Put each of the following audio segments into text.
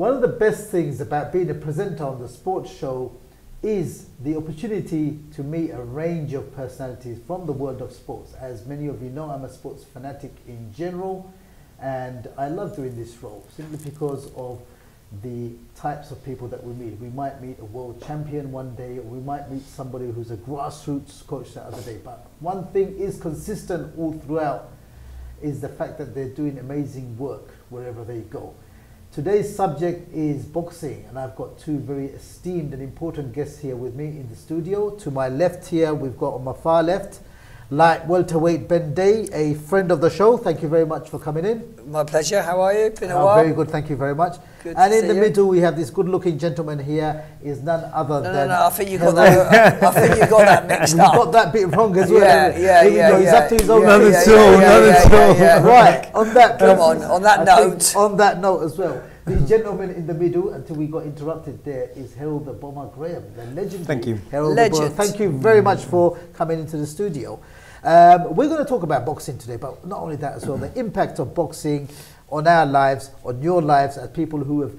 One of the best things about being a presenter on the sports show is the opportunity to meet a range of personalities from the world of sports. As many of you know, I'm a sports fanatic in general, and I love doing this role simply because of the types of people that we meet. We might meet a world champion one day, or we might meet somebody who's a grassroots coach the other day. But one thing is consistent all throughout is the fact that they're doing amazing work wherever they go. Today's subject is boxing, and I've got two very esteemed and important guests here with me in the studio. To my left here, we've got on my far left, light welterweight Ben Day, a friend of the show. Thank you very much for coming in. My pleasure. How are you? Been a while. Very good, thank you very much. Good and to in the see middle, we have this good-looking gentleman here. Is none other than. No. I think you got that. I think you got that mixed up. You got that bit wrong as well. Yeah. He's up to his own. Not at all. Right. On that. Come on that note. On that note as well. The gentleman in the middle, until we got interrupted there, is Herol the Bomber Graham, the legendary. Thank you. Herol the Bomber. Thank you very much for coming into the studio. We're going to talk about boxing today, but not only that as well, the impact of boxing on our lives, on your lives, as people who have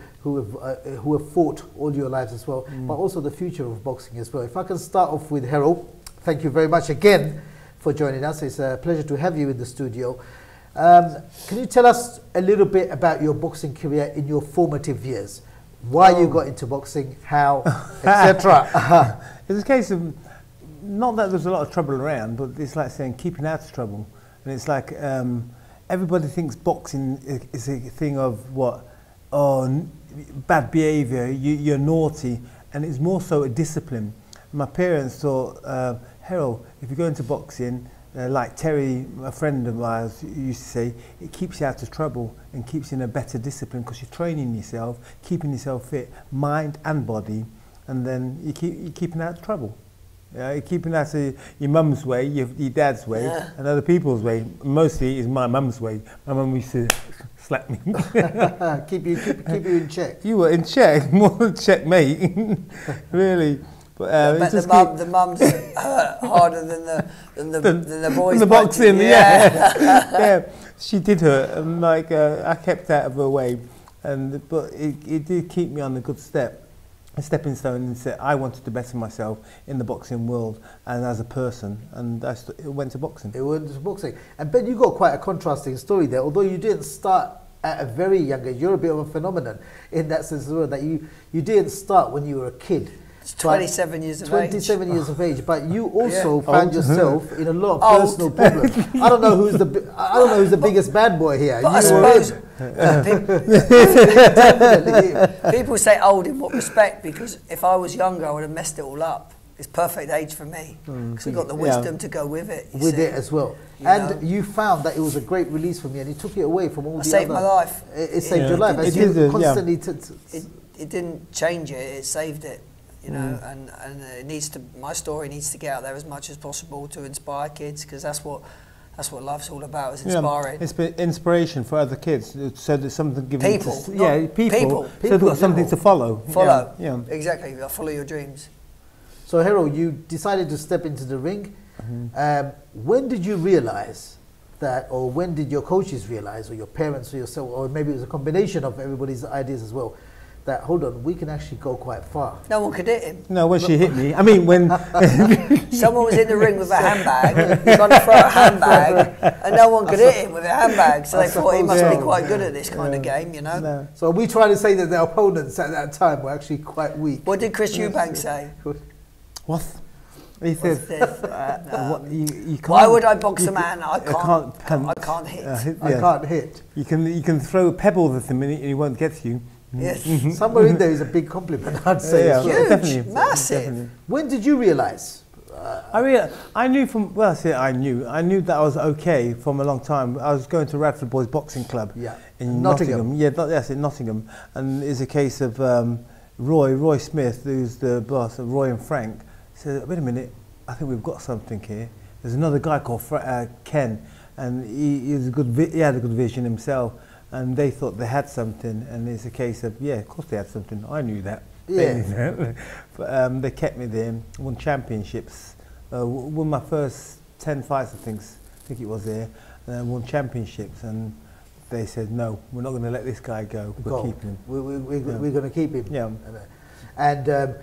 fought all your lives as well, but also the future of boxing as well. If I can start off with Herol, thank you very much again for joining us. It's a pleasure to have you in the studio. Can you tell us a little bit about your boxing career in your formative years? Why you got into boxing, how, etc. It's a case of, not that there's a lot of trouble around, but it's like saying keeping out of trouble. And it's like everybody thinks boxing is a thing of what? Oh, bad behaviour, you're naughty. And it's more so a discipline. My parents thought, Herol, if you go into boxing, like Terry, a friend of mine, used to say, it keeps you out of trouble and keeps you in a better discipline because you're training yourself, keeping yourself fit, mind and body, and then you're keeping out of trouble. You're keeping out of your mum's way, your dad's way, and other people's way. Mostly is my mum's way. My mum used to slap me. keep you in check. You were in check, more than checkmate, really. But the mum's harder than the boys. The boxing, yeah. She did hurt, and like I kept out of her way, but it did keep me on a good a stepping stone, and said I wanted to better myself in the boxing world and as a person, and I went to boxing. It went to boxing, and Ben, you got quite a contrasting story there. Although you didn't start at a very young age, you're a bit of a phenomenon in that sense as well. That you didn't start when you were a kid. It's 27 years of age. 27 years of age, but you also found yourself in a lot of personal problems. I don't know who's the biggest bad boy here. But I suppose people say old in what respect? Because if I was younger, I would have messed it all up. It's perfect age for me because we've got the wisdom to go with it. With it as well. You found that it was a great release for me, and it took it away from all the other. It saved my life. It saved your life. It didn't change it. It saved it. You know, and it needs to. My story needs to get out there as much as possible to inspire kids, because that's what life's all about, is inspiring. It's been inspiration for other kids, so there's something given people. People. So they've got something to follow. Exactly. Follow your dreams. So Herol, you decided to step into the ring. When did you realise that, or when did your coaches realise, or your parents, or yourself, or maybe it was a combination of everybody's ideas as well, that, hold on, we can actually go quite far? No one could hit him. No, when she hit me. I mean, when... Someone was in the ring with a handbag, trying to throw a handbag, and no one could hit him with a handbag, so they thought he must be quite good at this kind of game, you know? No. So are we trying to say that their opponents at that time were actually quite weak? What did Chris Eubank say? What? He said, you can't, why would I box a man I can't hit? I can't hit. You can throw pebbles at him and he won't get to you. Yes. Somewhere in there is a big compliment, I'd say. Huge, definitely, massive. Definitely. When did you realise? I knew from, well, I knew that I was okay from a long time. I was going to Radford Boys Boxing Club in Nottingham. Yeah, that's in Nottingham. And it's a case of Roy Smith, who's the boss of Roy and Frank, said, wait a minute, I think we've got something here. There's another guy called Ken, and he had a good vision himself. And they thought they had something, and it's a case of, of course they had something. I knew that. Yeah. But they kept me there, won championships, won my first 10 fights, I think it was there, and won championships. And they said, no, we're not going to let this guy go. We're keeping him. We're going to keep him. Yeah. And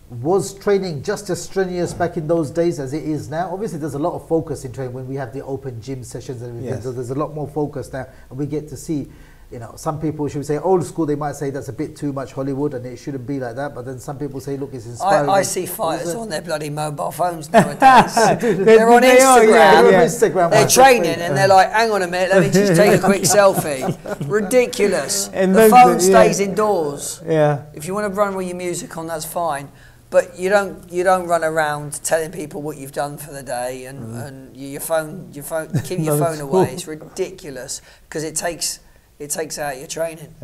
was training just as strenuous back in those days as it is now? Obviously, there's a lot of focus in training when we have the open gym sessions and everything. Yes. So there's a lot more focus now, and we get to see, you know, some people, should we say old school, they might say that's a bit too much Hollywood and it shouldn't be like that. But then some people say, look, it's inspiring. I see fighters on their bloody mobile phones nowadays. They're on Instagram. They're training and they're like, hang on a minute, let me just take a quick selfie. Ridiculous. And the phone stays indoors. Yeah. If you want to run with your music on, that's fine. But you don't run around telling people what you've done for the day and your phone keep your phone away. It's ridiculous because it takes out your training.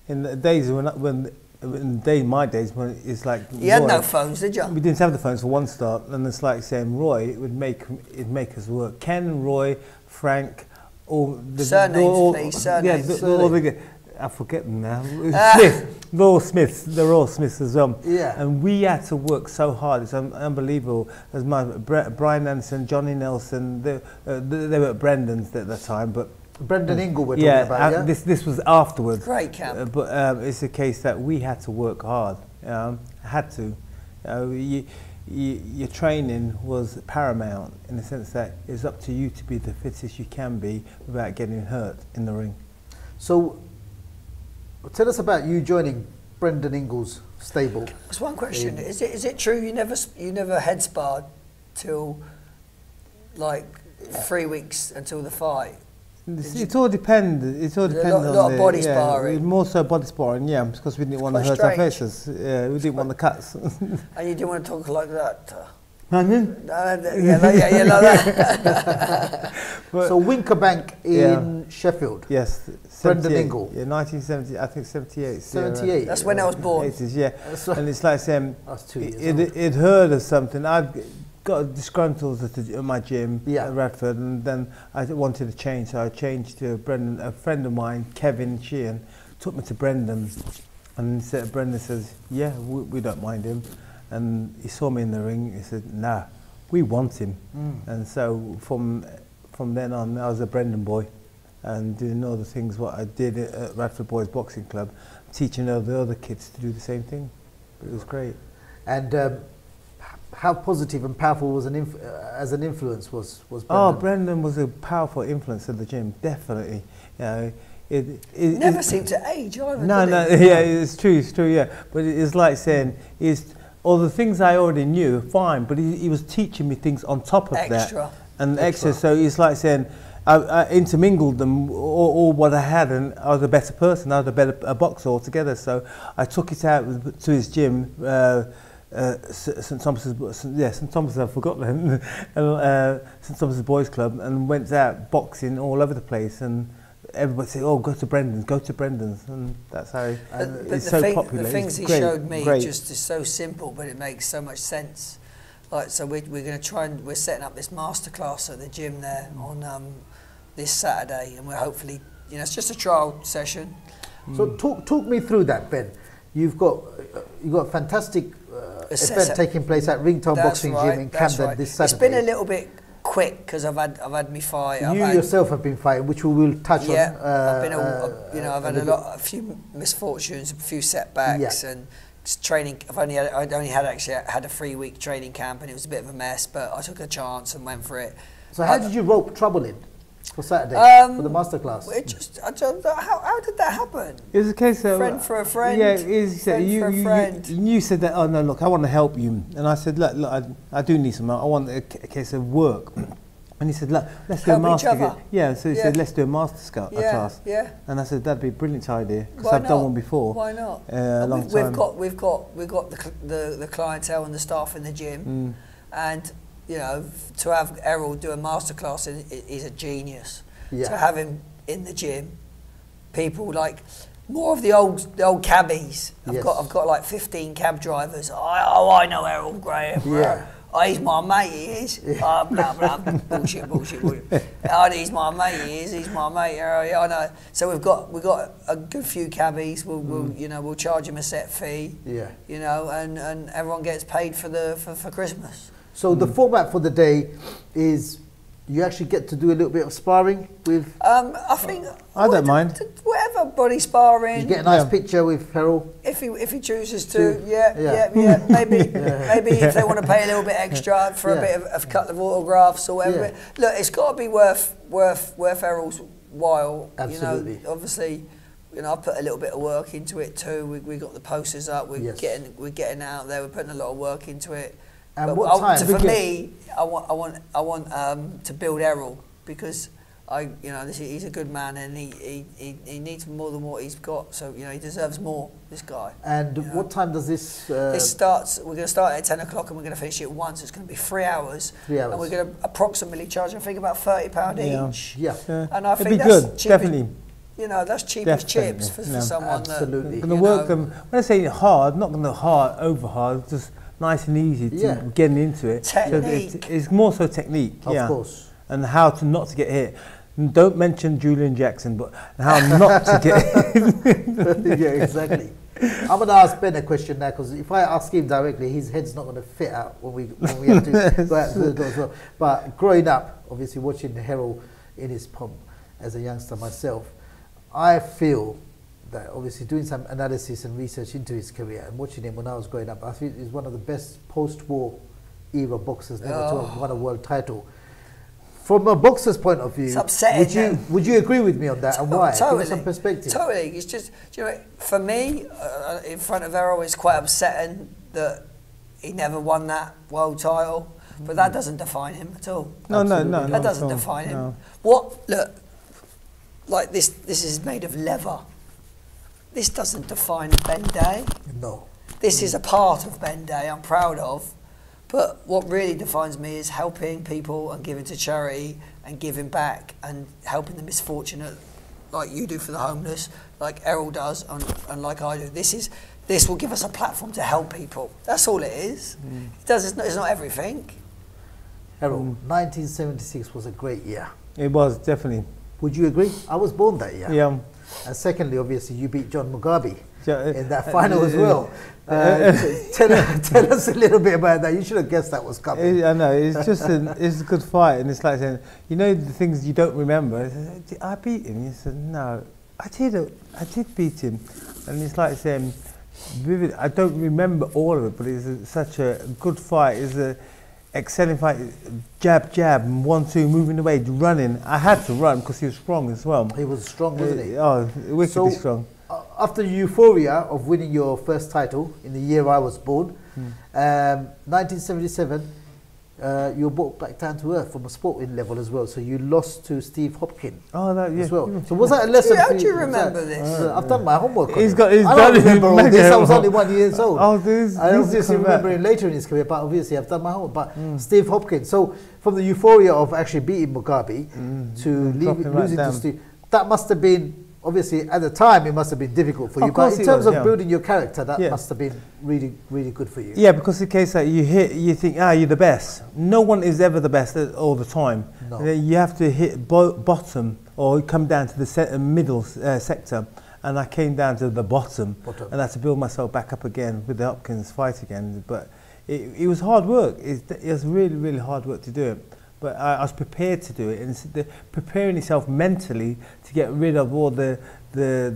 In the days my days when it's like you had no phones, did you? We didn't have the phones for one start, and it's like saying Roy, it'd make us work. Ken, Roy, Frank, all the surnames, please. Surnames. I forget them now. Smith, they're all Smiths. They're all Smiths as well. Yeah. And we had to work so hard. It's unbelievable. As my Brian Anderson, Johnny Nelson, they were at Brendan's at the time, but. Brendan Ingle we're talking about, yeah? This was afterwards. Great camp. But it's a case that we had to work hard. Had to. Your training was paramount in the sense that it's up to you to be the fittest you can be without getting hurt in the ring. So, tell us about you joining Brendan Ingle's stable. There's one question. Is it true you never head sparred till like 3 weeks until the fight? It all depended. It all depended on a lot of body sparring. More so body sparring, yeah, because we didn't want to hurt our faces. Yeah, we didn't want the cuts. And you didn't want to talk like that. Pardon? Yeah, like that. So Winkerbank in Sheffield. Yes. Brendan Ingle. Yeah, 1970. I think 78. 78. That's when I was born. 80s, yeah. And it's like saying that's 2 years. It heard of something. I'd got disgruntled at my gym at Radford, and then I wanted to change, so I changed to Brendan. A friend of mine, Kevin Sheehan, took me to Brendan, and Brendan says, yeah, we don't mind him. And he saw me in the ring, he said, nah, we want him. And so from then on, I was a Brendan boy, and doing all the things what I did at Radford Boys Boxing Club, teaching all the other kids to do the same thing. But it was great. And how positive and powerful was as an influence was Brendan? Oh, Brendan was a powerful influence at the gym, definitely. You know, it never seemed to age either. No, yeah, it's true, yeah. But it's like saying, all the things I already knew, fine, but he was teaching me things on top of extra. That. And extra. So it's like saying, I intermingled them, all what I had, and I was a better person, I was a boxer altogether. So I took it out to his gym, St Thomas's, I forgot them, St Thomas's Boys Club, and went out boxing all over the place, and everybody said, oh, go to Brendan's, and that's how it's so popular. The things he showed me just is so simple, but it makes so much sense. Like, so we're going to try and we're setting up this masterclass at the gym there on this Saturday, and we're hopefully, you know, it's just a trial session. So talk me through that, Ben. You've got a fantastic event taking place at Ringtone Boxing Gym in Camden this Saturday. It's been a little bit quick because I've had me fight. You yourself have been fighting, which we will touch on. Yeah, I've had a few misfortunes, a few setbacks, and training. I'd only had a 3-week training camp, and it was a bit of a mess. But I took a chance and went for it. So how did you rope trouble in for Saturday for the masterclass? How did that happen? It was a case of friend for a friend. Yeah, you said that. Oh no, look, I want to help you, and I said, look, I do need some. I want a case of work. And he said, look, let's do a master. Yeah, so he said, let's do a master class. Yeah. And I said, that'd be a brilliant idea because I've done one before. Why not? We've got the clientele and the staff in the gym, and you know, to have Herol do a masterclass is a genius. Yeah. To have him in the gym, people like more of the old cabbies. I've got like 15 cab drivers. I know Herol Graham. Yeah. Oh, he's my mate, he is. Blah, blah, bullshit. Oh, he's my mate, he is. He's my mate. Yeah, I know. So we've got a good few cabbies. We'll charge him a set fee. Yeah. You know, and everyone gets paid for Christmas. So the format for the day is You actually get to do a little bit of sparring with... I think... I don't mind. Whatever, body sparring. You get a nice picture with Herol. If he chooses to, maybe if they want to pay a little bit extra for a bit of a couple of autographs or whatever. Yeah. Look, it's got to be worth Herol's while. Absolutely. You know, obviously, I put a little bit of work into it too. We got the posters up. We're getting out there. We're putting a lot of work into it. And but what time? For me, I want to build Herol because he's a good man and he needs more than what he's got. So he deserves more. This guy. And what time does this? This starts. We're going to start at 10 o'clock and we're going to finish it at 1. So it's going to be 3 hours. 3 hours. And we're going to approximately charge, I think, about £30 each. Yeah. And I think it'd be good. Definitely. That's cheap as chips for someone. Absolutely. Going to work them. When I say hard, not going to over hard. Just nice and easy to getting into it. Technique. So it's more so technique. Of course. And how to not to get hit. And don't mention Julian Jackson, but how not to get hit. Yeah, exactly. I'm going to ask Ben a question now because if I ask him directly, his head's not going to fit out when we have to go out to the door as well. But growing up, obviously watching Herol in his pomp as a youngster myself, I feel that obviously doing some analysis and research into his career and watching him when I was growing up, I think he's one of the best post-war era boxers never to have won a world title. From a boxer's point of view, it's upsetting. Would you agree with me on that and why? Totally. Give us some perspective. Totally. It's just, for me, in front of Herol, it's quite upsetting that he never won that world title, but that doesn't define him at all. No. That doesn't define him. Look, like this is made of leather. This doesn't define Ben Day. No. This is a part of Ben Day I'm proud of. But what really defines me is helping people and giving to charity and giving back and helping the misfortunate, like you do for the homeless, like Herol does, and like I do. This will give us a platform to help people. That's all it is. It's not everything. Herol, 1976 was a great year. It was, definitely. Would you agree? I was born that year. Yeah. And secondly, obviously, you beat John Mugabe in that final as well. Tell us a little bit about that. You should have guessed that was coming. I know, it's just it's a good fight, and it's like saying, the things you don't remember. I beat him. You said, no, I did beat him, and it's like saying, I don't remember all of it, but it's such a good fight. It's a excelling fight, jab, 1-2, moving away, running. I had to run because he was strong as well. He was strong, wasn't he? Oh, wickedly strong. After the euphoria of winning your first title in the year I was born, 1977, you were brought back down to earth from a sporting level as well. So you lost to Steve Hopkins as well. So was that a lesson? How do you remember this? I've done my homework. I don't remember all this. I was only 1 year old. I obviously remember it later in his career, but obviously I've done my homework. But Steve Hopkins. So from the euphoria of actually beating Mugabe to losing to Steve, that must have been. Obviously, at the time, it must have been difficult for you. But in terms of building your character, that must have been really, really good for you. Yeah, because in case that you think, you're the best. No one is ever the best all the time. No. You have to hit bottom or come down to the middle sector. And I came down to the bottom. And I had to build myself back up again with the Hopkins fight again. But it was hard work. It was really, really hard work to do it. But I was prepared to do it, and preparing yourself mentally to get rid of all the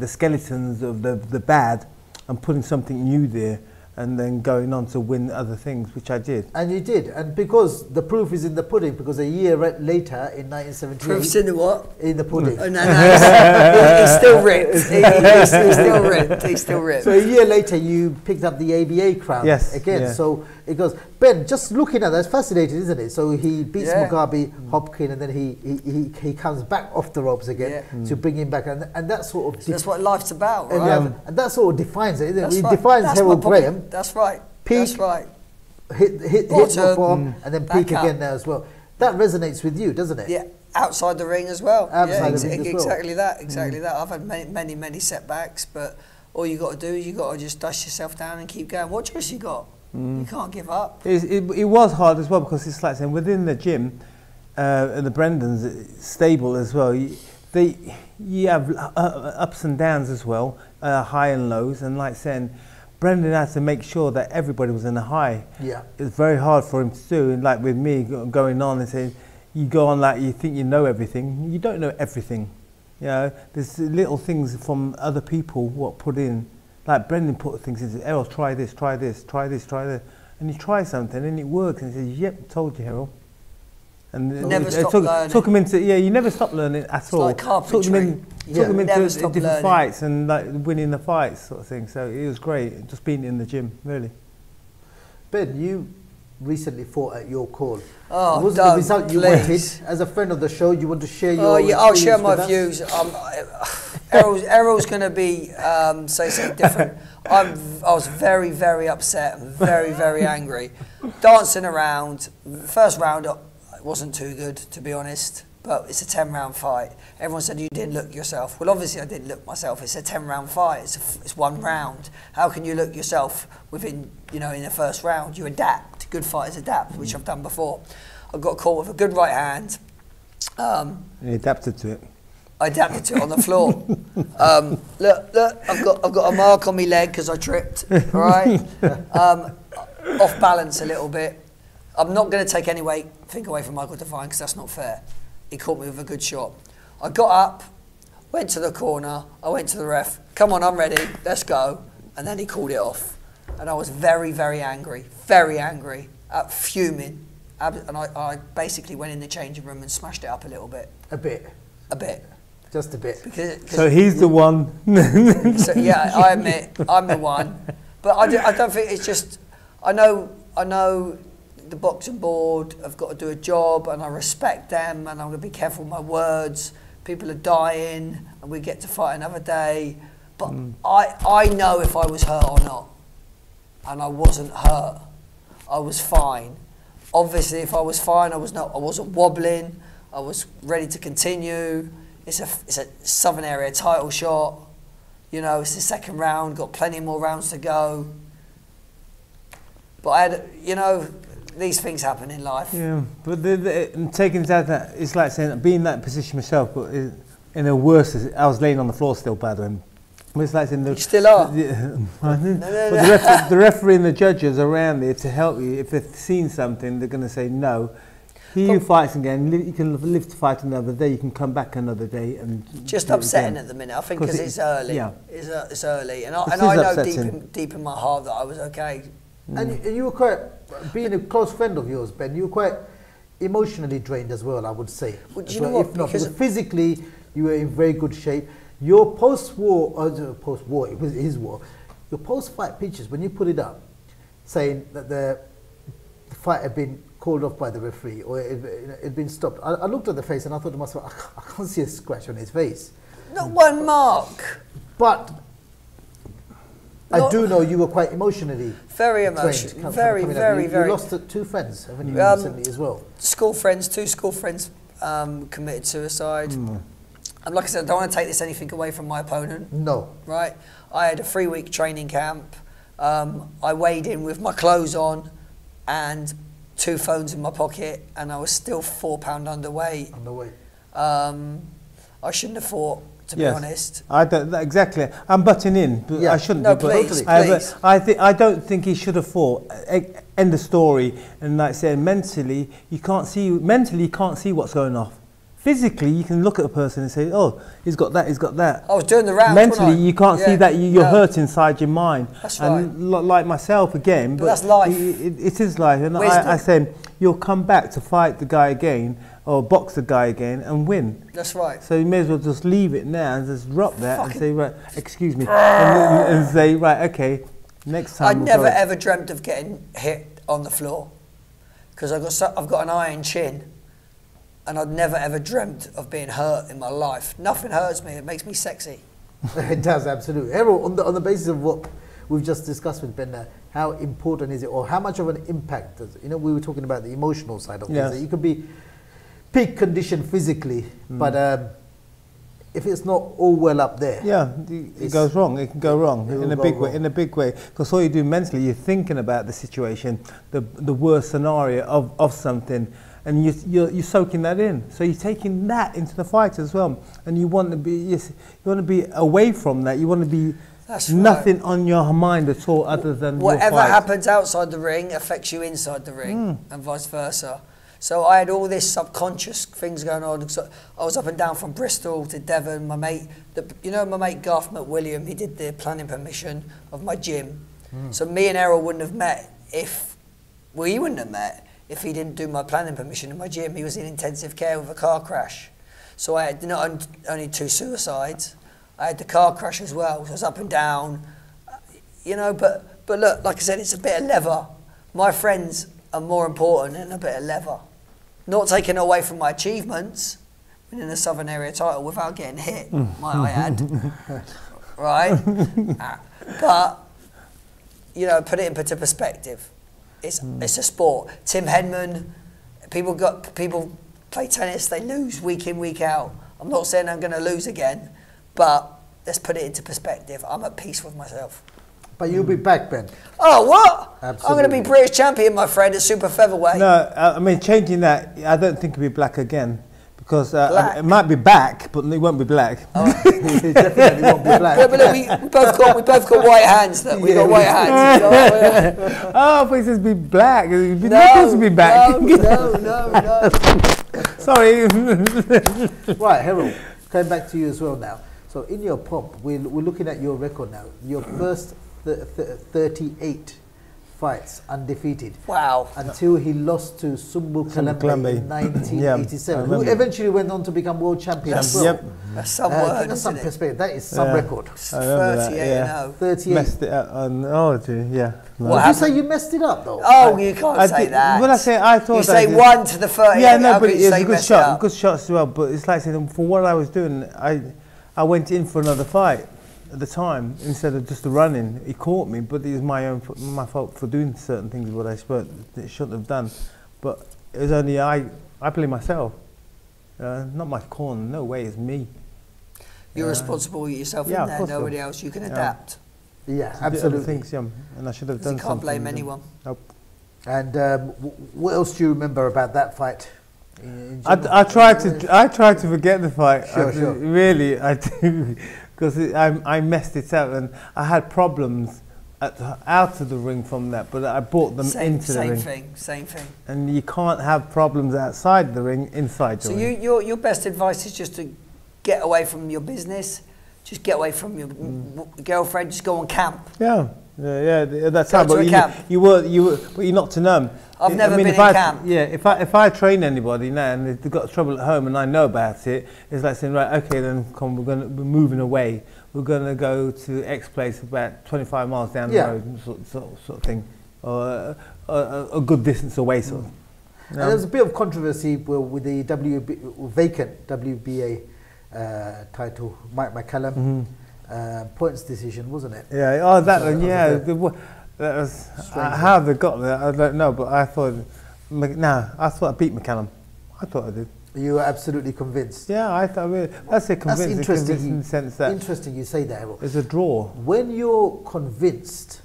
skeletons of the bad and putting something new there, and then going on to win other things, which I did. And you did, and because the proof is in the pudding, because a year later, in 1978... Proof's in the what? In the pudding. Oh, no, he's still ripped. He's still ripped. He's still ripped. So a year later, you picked up the ABA crown again. Yeah. So it goes... Ben, just looking at that, it's fascinating, isn't it? So he beats Mugabe, Hopkins, and then he comes back off the ropes again to bring him back. And that sort of... That's what life's about, right? And that sort of defines it, isn't it? It defines Herol Graham. That's right. Peak, that's right. Hit bottom, and then peak again there as well. That resonates with you, doesn't it? Yeah, outside the ring as well. Outside the ring as well. Exactly that, exactly that. I've had many setbacks, but all you got to do is you got to just dust yourself down and keep going. What choice you got? You can't give up. It was hard as well, because it's like saying within the gym, and the Brendan's stable as well, you have ups and downs as well, high and lows, and like saying, Brendan had to make sure that everybody was in a high. Yeah. It's very hard for him to do, and like with me going on and saying, you go on like you think you know everything. You don't know everything. You know, there's little things from other people what put in. Like Brendan put things into, Errol, try this, try this, try this, try this. And you try something and it works and he says, yep, told you, Herol. And never stop learning. Took him into, you never stop learning at all. Like carpentry. Took him into different fights and like winning the fights sort of thing. So it was great, just being in the gym, really. Ben, you recently fought at your call. Oh, was the result you wanted? As a friend of the show, you want to share your I'll share my views. Errol's going to be say something different. I was very, very upset and very, very angry. Dancing around. First round it wasn't too good, to be honest. But it's a 10-round fight. Everyone said you didn't look yourself. Well, obviously I didn't look myself. It's a 10-round fight. It's 1 round. How can you look yourself within, in the first round? You adapt. Good fighters adapt, which I've done before. I got caught with a good right hand. And you adapted to it. I adapted to it on the floor. Look, I've got a mark on my leg because I tripped. All right, off balance a little bit. I'm not going to take anything away from Michael Devine because that's not fair. He caught me with a good shot. I got up, went to the corner. I went to the ref. Come on, I'm ready. Let's go. And then he called it off, and I was very, very angry, fuming. And I basically went in the changing room and smashed it up a little bit. A bit. Just a bit. So he's the one. So, yeah, I admit, I'm the one. But I don't think it's just... I know the boxing board have got to do a job and I respect them and I'm going to be careful with my words. People are dying and we get to fight another day. But I know if I was hurt or not. And I wasn't hurt. I was fine. Obviously, if I was fine, I wasn't wobbling. I was ready to continue. It's a Southern Area title shot. It's the 2nd round. Got plenty more rounds to go. But I had, these things happen in life. Yeah, but taking it out that it's like saying being in that position myself, but in a worse. I was laying on the floor still, by the way. It's like saying you still are. The referee and the judges are around there to help you. If they've seen something, they're going to say no. He who fights again, you can live to fight another day. You can come back another day and just upsetting at the minute. I think because it's early. Yeah, it's early, and I know deep in my heart that I was okay. And you were quite, being a close friend of yours, Ben, you were quite emotionally drained as well, I would say. Well, do you know what? If not, because physically you were in very good shape. Your post-war, it was his war, your post-fight pictures, when you put it up, saying that the fight had been called off by the referee or it had been stopped, I looked at the face and I thought to myself, I can't see a scratch on his face. Not one mark. But I do know you were quite emotionally very emotional, very. You lost 2 friends, haven't you, recently as well? Two school friends committed suicide. And like I said, I don't want to take anything away from my opponent. No. Right? I had a 3-week training camp. I weighed in with my clothes on and 2 phones in my pocket, and I was still 4 pound underweight. I shouldn't have fought, to be honest. I don't exactly. I'm butting in, but I shouldn't. No, please. I don't think he should have fought. End of story. And like saying, mentally you can't see what's going off. Physically, you can look at a person and say, "Oh, he's got that. He's got that." I was doing the rounds. Mentally, you can't see that. You're hurt inside your mind. That's right. And like myself again, but that's life. It is life. And I say, you'll come back to fight the guy again or box the guy again and win. That's right. So you may as well just leave it now and just drop that and say, right, excuse me, and say, right, okay, next time. I never ever dreamt of getting hit on the floor because I've got an iron chin. And I'd never ever dreamt of being hurt in my life. Nothing hurts me, it makes me sexy. It does, absolutely. Herol, on the basis of what we've just discussed with Ben, how important is it, or how much of an impact does it? We were talking about the emotional side of things. You could be peak condition physically, but if it's not all well up there. Yeah, it goes wrong. It can go wrong in a big way. In a big way, because all you do mentally, you're thinking about the situation, the worst scenario of something. And you're soaking that in, so you're taking that into the fight as well. And you want to be away from that. You want to be nothing on your mind at all, other than whatever happens outside the ring affects you inside the ring, and vice versa. So I had all this subconscious things going on. So I was up and down from Bristol to Devon. My mate, my mate Garth McWilliam, he did the planning permission of my gym. So me and Herol wouldn't have met he wouldn't have met if he didn't do my planning permission in my gym. He was in intensive care with a car crash. So I had not only 2 suicides, I had the car crash as well. So I was up and down, but look, like I said, it's a bit of leather. My friends are more important than a bit of leather. Not taking away from my achievements, winning a Southern Area title without getting hit, might I add. Right? But, put it into perspective. It's a sport. Tim Henman, people play tennis, they lose week in, week out. I'm not saying I'm going to lose again, but let's put it into perspective. I'm at peace with myself. But you'll be back, Ben. Oh, what? Absolutely. I'm going to be British champion, my friend, at super featherweight. No, I mean, changing that, I don't think it'll be black again. Because it might be back, but it won't be black. Oh. It definitely won't be black. Yeah, but look, we both got white hands. Look, we got white hands. Oh, but it says be black. It's supposed to be back. No. Sorry. Right, Herol, coming back to you as well now. So in your pomp, we're looking at your record now. Your first 38 fights undefeated. Wow. Until he lost to Sumbu Kalembe in 1987, who eventually went on to become world champion as well. Yep. That's some word, give us some perspective. That is some record. 38-0. 38. Messed it up. No. Did you say you messed it up though? Oh, you can't say that. When I say I thought you say 1 to the 38. Yeah, no, but it was a good shot. Good shots as well. But it's like saying, for what I was doing, I went in for another fight at the time instead of just the running. He caught me, but it was my fault for doing certain things what I shouldn't have done. But it was only I blame myself, not my corner. No way, it's me. You're responsible yourself in there. Nobody else. You can adapt. Yeah, absolutely. Things, and I should have done. You can't blame anyone. Nope. And what else do you remember about that fight? I tried to forget the fight. Sure. Really, I do. Because I messed it up and I had problems out of the ring from that, but I brought them into the ring. Same thing. And you can't have problems outside the ring, inside the ring. So your best advice is just to get away from your business, just get away from your girlfriend, just go on camp. Yeah, that's how. But you're not to know. I've never been in camp. Yeah, if I train anybody now and they've got trouble at home and I know about it, it's like saying, right, okay, then come, we're moving away. We're going to go to X place about 25 miles down the road, sort of thing, or a good distance away, sort of. And there was a bit of controversy with the vacant WBA title, Mike McCallum, points decision, wasn't it? Yeah. Oh, that one. Yeah. That was how they got there. I don't know, but I thought, I thought I beat McCallum. I thought I did. You were absolutely convinced. Yeah, I thought. That's a convinced. That's interesting. In the sense that interesting you say that, Herol. It's a draw. When you're convinced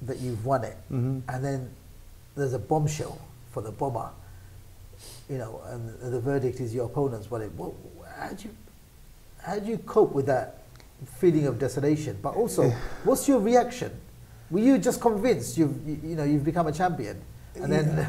that you've won it, and then there's a bombshell for the bomber, and the verdict is your opponent's won it. How do you cope with that feeling of desolation? But also, what's your reaction? Were you just convinced you've become a champion, and then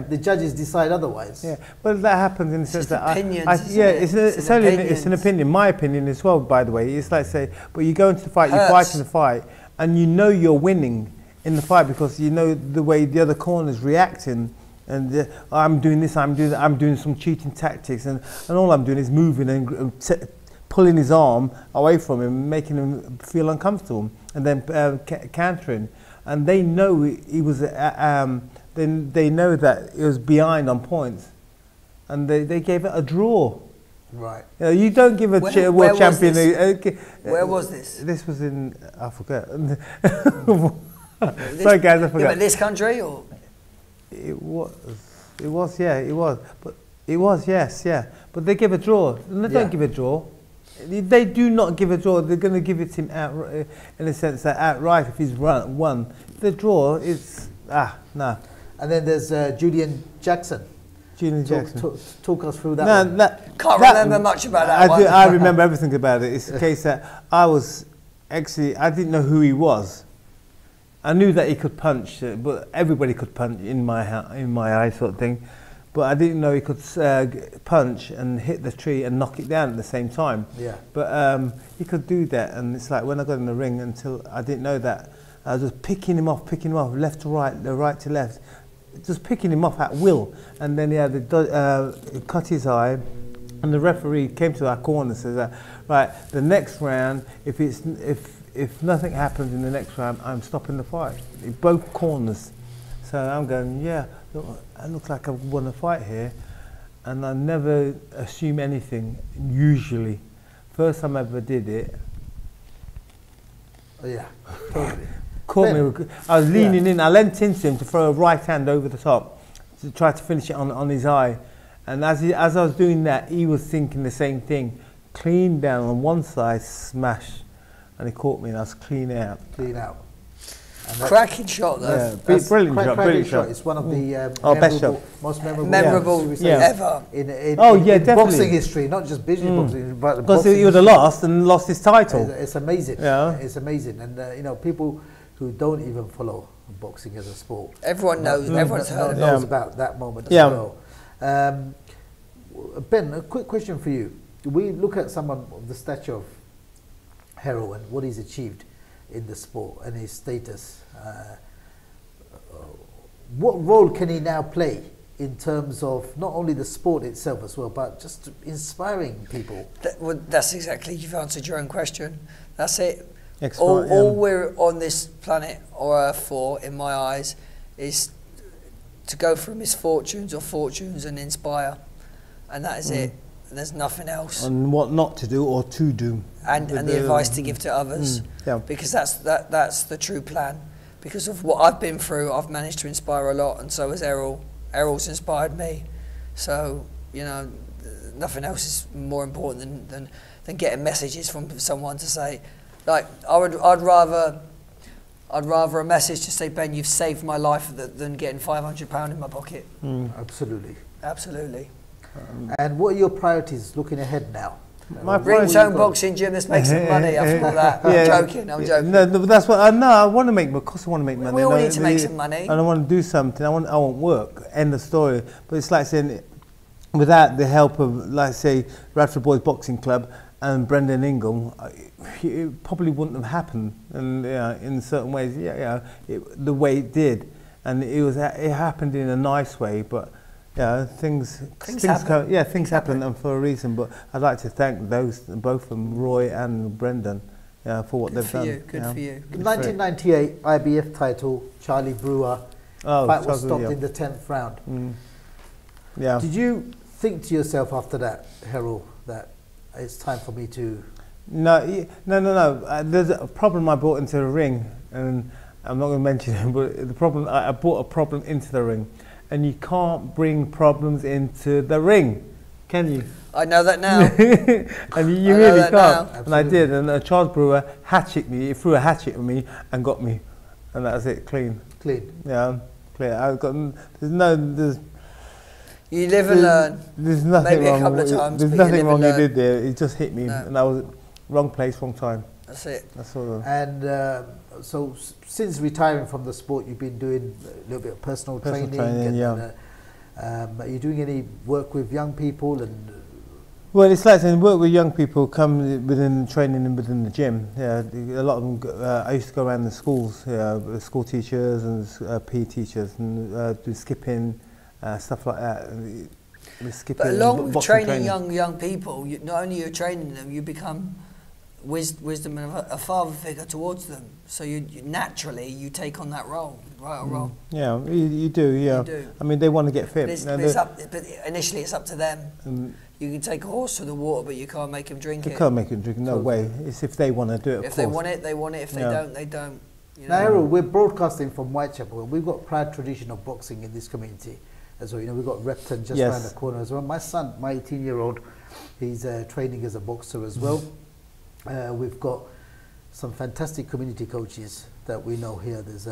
the judges decide otherwise? Yeah, but that happens in the sense that it's an opinion. My opinion as well, by the way. It's like say, but you go into the fight, you fight in the fight, and you know you're winning in the fight because you know the way the other corner is reacting. And I'm doing this, I'm doing that, I'm doing some cheating tactics, and all I'm doing is moving and pulling his arm away from him, making him feel uncomfortable, and then countering. And they know he was. They know that it was behind on points, and they gave it a draw. Right. You don't give a world champion. Where was this? This was in, I forget. Sorry guys, I forgot. Yeah, but this country or? It was, yes. But they give a draw. And they don't give a draw. They do not give a draw. They're going to give it to him outright, in a sense that outright if he's won. The draw is, no. And then there's Julian Jackson. Talk us through that one. Can't remember much about that one. I remember everything about it. It's the case that I didn't know who he was. I knew that he could punch, but everybody could punch in my eye, sort of thing. but I didn't know he could punch and hit the tree and knock it down at the same time. Yeah. But he could do that, and it's like when I got in the ring, until I didn't know that, I was just picking him off, left to right, the right to left, just picking him off at will. And then he had cut his eye, and the referee came to our corner and says, right, the next round, if nothing happens in the next round, I'm stopping the fight. In both corners. So I'm going, yeah, look, I look like I've won a fight here, and I never assume anything, usually. First time I ever did it. Oh, yeah, totally. Caught me, I was leaning in, I leant into him to throw a right hand over the top, to try to finish it on his eye. And as I was doing that, he was thinking the same thing. Clean down on one side, smash. And he caught me and I was clean out. Clean out. Cracking shot though. Yeah, brilliant shot. It's one of the most memorable ever in definitely. boxing history, not just business boxing, but because he would have lost his title. It's amazing. Yeah. It's amazing, and you know, people who don't even follow boxing as a sport, everyone knows. Everyone's heard knows about that moment as well. Ben, a quick question for you. We look at someone of the stature of Herol and what he's achieved in the sport and his status. What role can he now play in terms of not only the sport itself as well, but just inspiring people? That's exactly, you've answered your own question. That's it. All we're on this planet or Earth for, in my eyes, is to go through misfortunes or fortunes and inspire. And that is it. And there's nothing else. And what not to do or to do. And the advice to give to others. Because that's the true plan. Because of what I've been through, I've managed to inspire a lot, and so has Herol. Herol's inspired me. So, you know, nothing else is more important than getting messages from someone to say, like, I'd rather a message to say, Ben, you've saved my life, than getting £500 in my pocket. Absolutely. Absolutely. And what are your priorities looking ahead now? My ringtone boxing gym, let's make some money after all that. I'm joking. No, that's what I want to make. Of course, I want to make money. We all need to make some money. And I want to do something. I want work. End of story. But it's like saying, without the help of, like, say, Radford Boys Boxing Club and Brendan Ingham, it probably wouldn't have happened. And in certain ways, the way it did, and it happened in a nice way, but. Yeah, things happen. Things happen, and for a reason. But I'd like to thank both of them, Roy and Brendan, for what they've done. Good for you. 1998 IBF title, Charlie Brewer. Fight was stopped in the 10th round. Yeah. Did you think to yourself after that, Herol, that it's time for me to? No. There's a problem I brought into the ring, and I'm not going to mention it, but the problem I brought a problem into the ring. And you can't bring problems into the ring, can you? I know that now. And you really can't. And I did. And Charles Brewer hatcheted me. He threw a hatchet at me and got me. And that was it. Clean. Yeah, clear. You live and learn. There's nothing Maybe wrong. A couple of times, there's nothing wrong you did there. It just hit me. No. And I was wrong place, wrong time. That's it. That's all. And so since retiring from the sport, you've been doing a little bit of personal training. Are you doing any work with young people? Well, it's like saying work with young people come within training and within the gym. Yeah, a lot of them. I used to go around the schools, school teachers and PE teachers, and do skipping, stuff like that. But along with training young people, not only you're training them, you become wisdom and a father figure towards them. So you naturally take on that role, right or wrong. Yeah, you do. Yeah, you do. I mean, they want to get fit. But initially, it's up to them. You can take a horse to the water, but you can't make him drink it. You can't make him drink it. No way. It's if they want to do it. If they want it, they want it. If they don't, they don't. You know? Now, Herol, we're broadcasting from Whitechapel. We've got proud tradition of boxing in this community as well. You know, we've got Repton just around the corner as well. My son, my 18-year-old, he's training as a boxer as well. We've got some fantastic community coaches that we know here. There's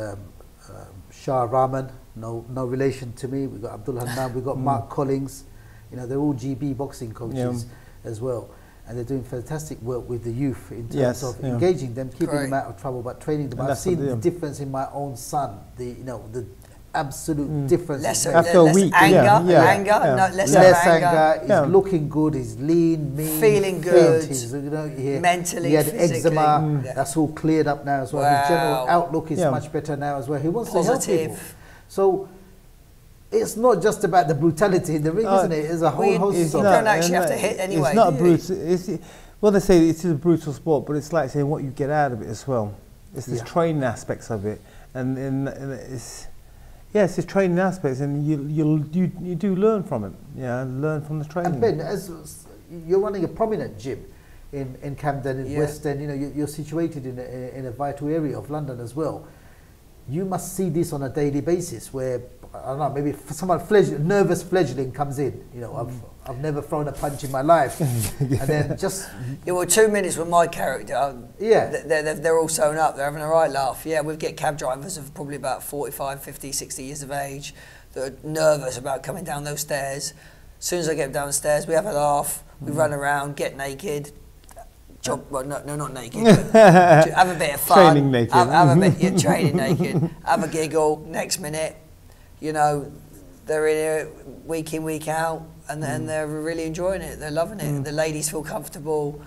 Shah Rahman, no relation to me. We've got Abdul Hannan, we've got Mark Collins. You know, they're all GB boxing coaches as well. And they're doing fantastic work with the youth in terms of engaging them, keeping them out of trouble, but training them. I've seen the difference in my own son, the absolute difference. Less after a week, less anger. He's looking good. He's lean, mean, feeling good. He's, mentally, he had physically. eczema. That's all cleared up now as well. His general outlook is much better now as well. He wants to help people. So it's not just about the brutality in the ring, isn't it? It's a whole host of. You don't actually have to hit anyway. It's not a brutal. Well, they say it is a brutal sport, but it's like saying what you get out of it as well. It's the training aspects of it, and it's it's the training aspects, and you do learn from it. Yeah, learn from the training. And Ben, as you're running a prominent gym in Camden, in West End, you're situated in a vital area of London as well. You must see this on a daily basis, where I don't know, maybe someone nervous fledgling comes in. I've never thrown a punch in my life, and then just 2 minutes with my character. They're all sewn up. They're having a right laugh. Yeah, we get cab drivers of probably about 45, 50, 60 years of age that are nervous about coming down those stairs. As soon as I get down the stairs, we have a laugh. We run around, get naked. Well, no, not naked. But have a bit of fun. Training naked. Have a bit, training naked. Have a giggle. Next minute, they're in here week in, week out, and they're really enjoying it. They're loving it. The ladies feel comfortable.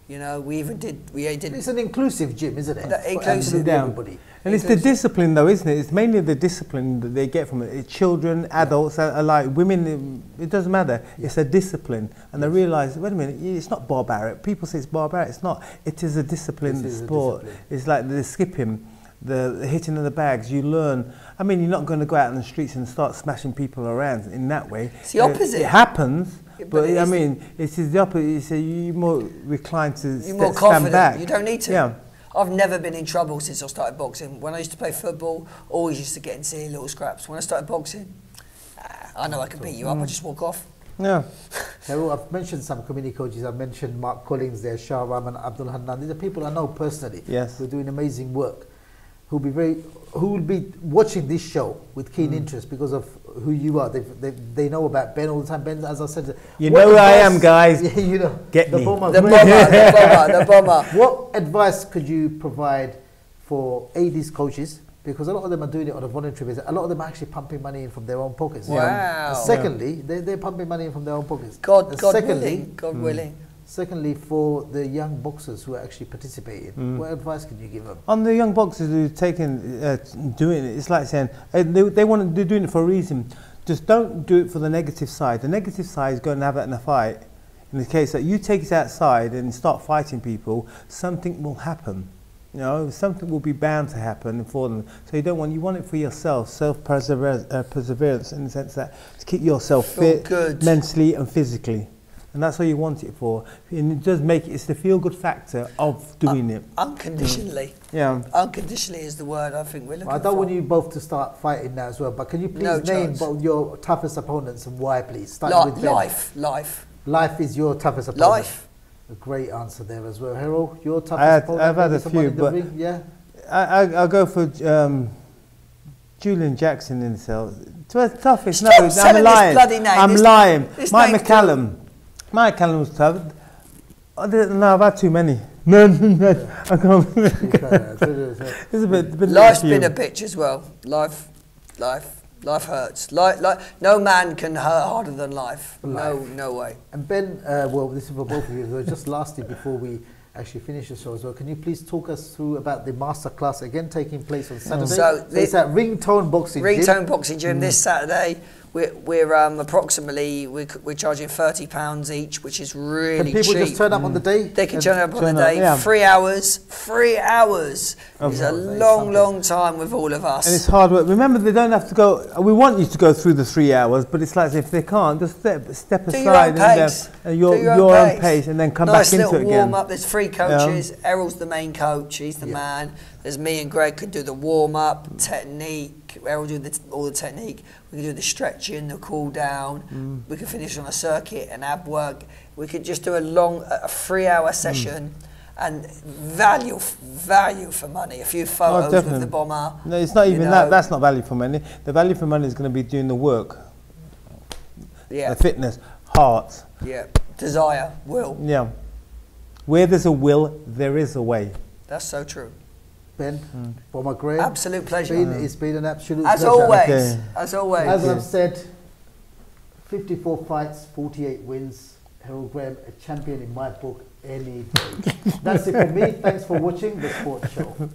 We did. It's an inclusive gym, isn't it? Inclusive to everybody. And it's the discipline, though, isn't it? It's mainly the discipline that they get from it. Children, adults, alike, women. It doesn't matter. It's a discipline, and they realise. Wait a minute, it's not barbaric. People say it's barbaric. It's not. It is a disciplined sport. It's like the skipping, the hitting of the bags. You learn. I mean, you're not going to go out in the streets and start smashing people around in that way. It's the opposite. It happens. But I mean, it's the opposite. You're more reclined to you're more confident. Stand back. You don't need to. Yeah. I've never been in trouble since I started boxing. When I used to play football, always used to get in silly little scraps. When I started boxing, I know I can beat you up. I just walk off. Yeah. Herol, I've mentioned some community coaches. I've mentioned Mark Collins there, Shah Rahman, Abdul Hannan. These are people I know personally. Yes. Who are doing amazing work. Who will be watching this show with keen interest because of who you are. They know about Ben all the time. Ben, as I said, you know who I am, guys. Get me. The bomber. What advice could you provide for these coaches? Because a lot of them are doing it on a voluntary basis. A lot of them are actually pumping money in from their own pockets. Wow. Secondly, they're pumping money in from their own pockets. God willing. Secondly, for the young boxers who are actually participating, what advice can you give them? On the young boxers who've doing it, it's like saying they're doing it for a reason. Just don't do it for the negative side. The negative side is going to have that in a fight. In the case that you take it outside and start fighting people, something will happen. Something will be bound to happen for them. So you want it for yourself, perseverance in the sense that to keep yourself fit, mentally and physically. And that's what you want it for. And it does it's the feel-good factor of doing it. Unconditionally. Yeah. Unconditionally is the word I think we're looking for. I don't want you both to start fighting now as well, but can you please name your toughest opponents and why, please? Starting with Ben. Life is your toughest opponent. Life. A great answer there as well. Herol, your toughest opponent? I've had a few, but I'll go for Julian Jackson in himself. Toughest? No, I'm lying. I'm lying. Mike McCallum. Mike McCallum was tough. I've had too many. No, I can't. It's a bit. Life's been a bitch as well. Life hurts. No man can hurt harder than life. No way. And Ben, well, this is for both of you. Just lastly, before we actually finish the show as well, can you please talk us through about the masterclass again taking place on Saturday? So it's at Ringtone Boxing Gym this Saturday. We're approximately we're charging £30 each, which is really cheap. Can people just turn up on the day? They can turn up on the day. Yeah. 3 hours. 3 hours. It's a long time with all of us. And it's hard work. Remember, they don't have to go. We want you to go through the 3 hours, but it's like if they can't, just step aside and your own pace, and then come back into it again. Nice little warm up. There's 3 coaches. Errol's the main coach. He's the man. There's me and Greg could do the warm up, technique. Errol do all the technique. We can do the stretching, the cool down. We can finish on a circuit and ab work. We could just do a 3-hour session and value for money. A few photos with the bomber. No, it's not even that. That's not value for money. The value for money is going to be doing the work. Yeah. The fitness, heart. Yeah. Desire, will. Yeah. Where there's a will, there is a way. That's so true. Ben, Bomber Graham. Absolute pleasure. It's been an absolute as pleasure. always. Okay. As always. As I've said, 54 fights, 48 wins. Herol Graham, a champion in my book any day. That's it for me. Thanks for watching The Sports Show.